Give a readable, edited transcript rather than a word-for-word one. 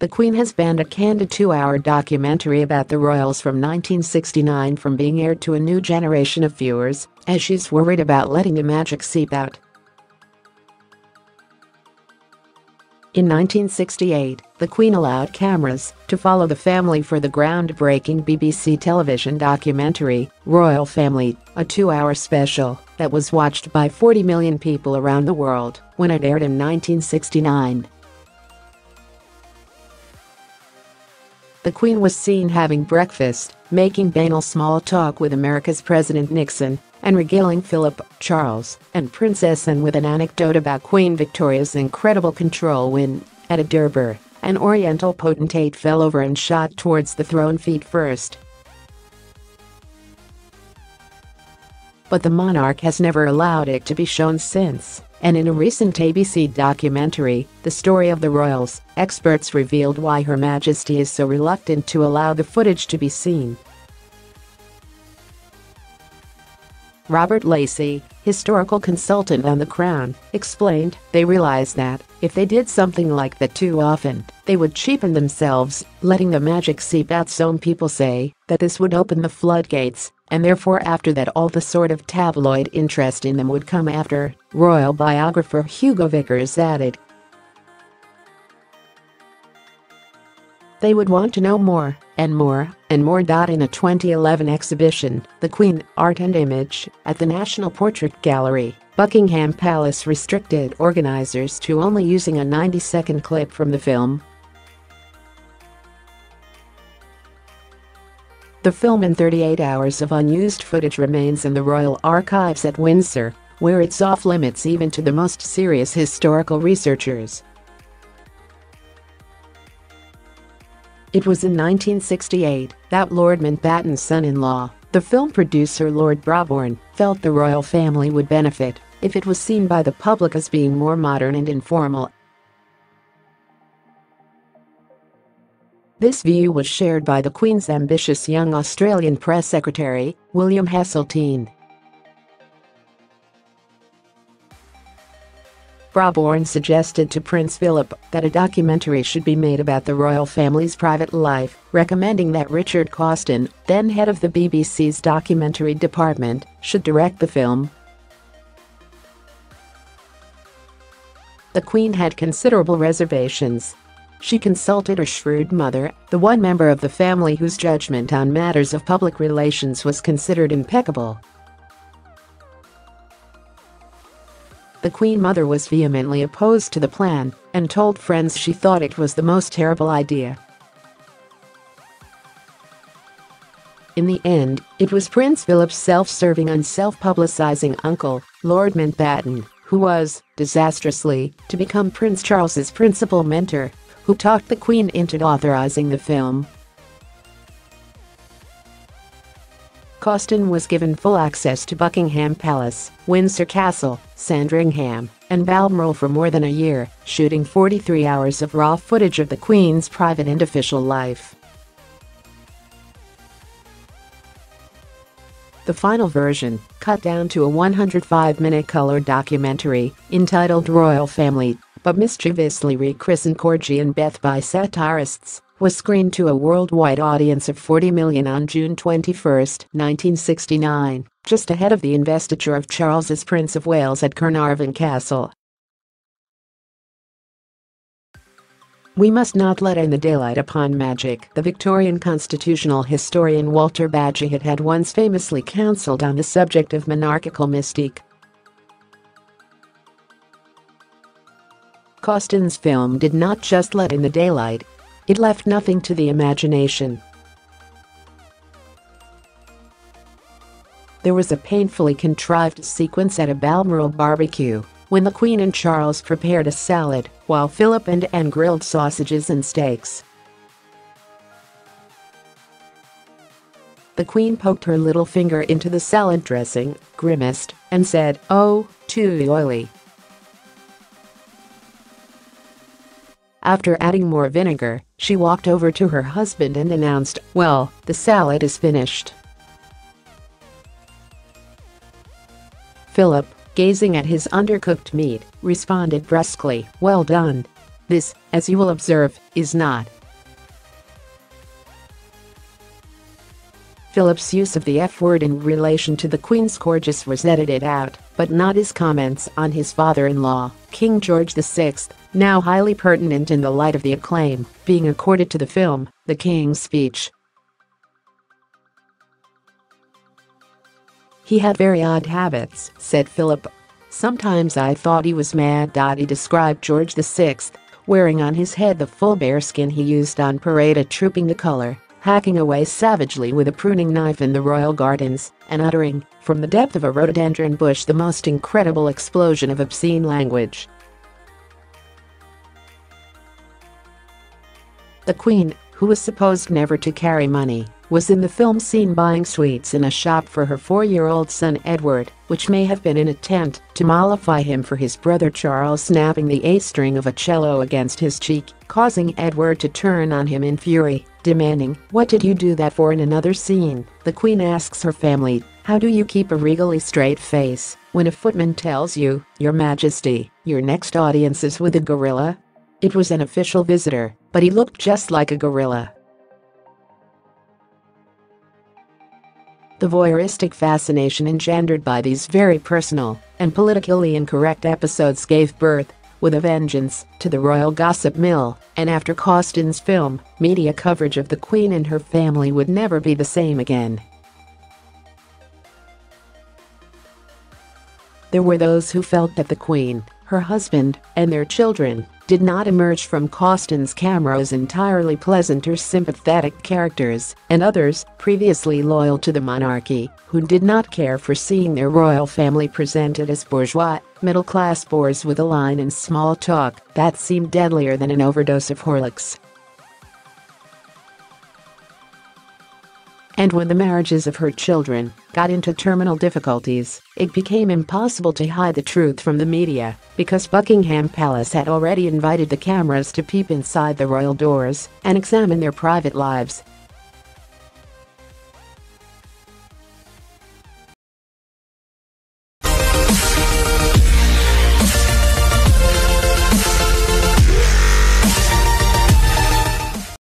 the Queen has banned a candid 2-hour documentary about the royals from 1969 from being aired to a new generation of viewers, as she's worried about letting the magic seep out. In 1968, the Queen allowed cameras to follow the family for the groundbreaking BBC television documentary, Royal Family, a 2-hour special that was watched by 40 million people around the world when it aired in 1969. The Queen was seen having breakfast, making banal small talk with America's President Nixon, and regaling Philip, Charles, and Princess Anne with an anecdote about Queen Victoria's incredible control when, at a Durbar, an Oriental potentate fell over and shot towards the throne feet first. But the monarch has never allowed it to be shown since, and in a recent ABC documentary, The Story of the Royals, experts revealed why Her Majesty is so reluctant to allow the footage to be seen. Robert Lacey, historical consultant on the Crown, explained they realized that, if they did something like that too often, they would cheapen themselves, letting the magic seep out. Some people say that this would open the floodgates, and therefore after that all the sort of tabloid interest in them would come after, royal biographer Hugo Vickers added. They would want to know more, and more, and more. In a 2011 exhibition, The Queen, Art and Image, at the National Portrait Gallery, Buckingham Palace restricted organisers to only using a 90-second clip from the film. The film and 38 hours of unused footage remains in the Royal Archives at Windsor, where it's off-limits even to the most serious historical researchers. It was in 1968 that Lord Mountbatten's son-in-law, the film producer Lord Brabourne, felt the royal family would benefit if it was seen by the public as being more modern and informal. This view was shared by the Queen's ambitious young Australian press secretary, William Heseltine. Brabourne suggested to Prince Philip that a documentary should be made about the royal family's private life, recommending that Richard Cawston, then head of the BBC's documentary department, should direct the film. The Queen had considerable reservations. She consulted her shrewd mother, the one member of the family whose judgment on matters of public relations was considered impeccable. The Queen Mother was vehemently opposed to the plan and told friends she thought it was the most terrible idea. In the end, it was Prince Philip's self-serving and self-publicising uncle, Lord Mountbatten, who was, disastrously, to become Prince Charles's principal mentor, who talked the Queen into authorising the film. Cawston was given full access to Buckingham Palace, Windsor Castle, Sandringham, and Balmoral for more than a year, shooting 43 hours of raw footage of the Queen's private and official life. The final version, cut down to a 105-minute color documentary entitled Royal Family, but mischievously rechristened Corgi and Beth by satirists, was screened to a worldwide audience of 40 million on June 21, 1969, just ahead of the investiture of Charles as Prince of Wales at Windsor Castle. We must not let in the daylight upon magic, the Victorian constitutional historian Walter Bagehot had once famously counselled on the subject of monarchical mystique. Cawston's film did not just let in the daylight, it left nothing to the imagination. There was a painfully contrived sequence at a Balmoral barbecue when the Queen and Charles prepared a salad while Philip and Anne grilled sausages and steaks. The Queen poked her little finger into the salad dressing, grimaced, and said, "Oh, too oily." After adding more vinegar, she walked over to her husband and announced, "Well, the salad is finished." Philip, gazing at his undercooked meat, responded brusquely, "Well done." This, as you will observe, is not. Philip's use of the F-word in relation to the Queen's Corgis was edited out, but not his comments on his father-in-law, King George VI, now highly pertinent in the light of the acclaim being accorded to the film, The King's Speech. "He had very odd habits," said Philip. "Sometimes I thought he was mad." He described George VI wearing on his head the full bearskin he used on parade at Trooping the Colour, hacking away savagely with a pruning knife in the royal gardens, and uttering, from the depth of a rhododendron bush, the most incredible explosion of obscene language. The Queen, who was supposed never to carry money, was in the film seen buying sweets in a shop for her 4-year-old son Edward, which may have been an attempt to mollify him for his brother Charles snapping the A string of a cello against his cheek, causing Edward to turn on him in fury, demanding, "What did you do that for?" In another scene, the Queen asks her family, "How do you keep a regally straight face when a footman tells you, 'Your Majesty, your next audience is with a gorilla?'" It was an official visitor, but he looked just like a gorilla. The voyeuristic fascination engendered by these very personal and politically incorrect episodes gave birth, with a vengeance, to the royal gossip mill, and after Cawston's film, media coverage of the Queen and her family would never be the same again. There were those who felt that the Queen, her husband, and their children did not emerge from Cawston's camera as entirely pleasant or sympathetic characters, and others, previously loyal to the monarchy, who did not care for seeing their royal family presented as bourgeois, middle-class bores with a line in small talk that seemed deadlier than an overdose of Horlicks. And when the marriages of her children got into terminal difficulties, it became impossible to hide the truth from the media, because Buckingham Palace had already invited the cameras to peep inside the royal doors and examine their private lives,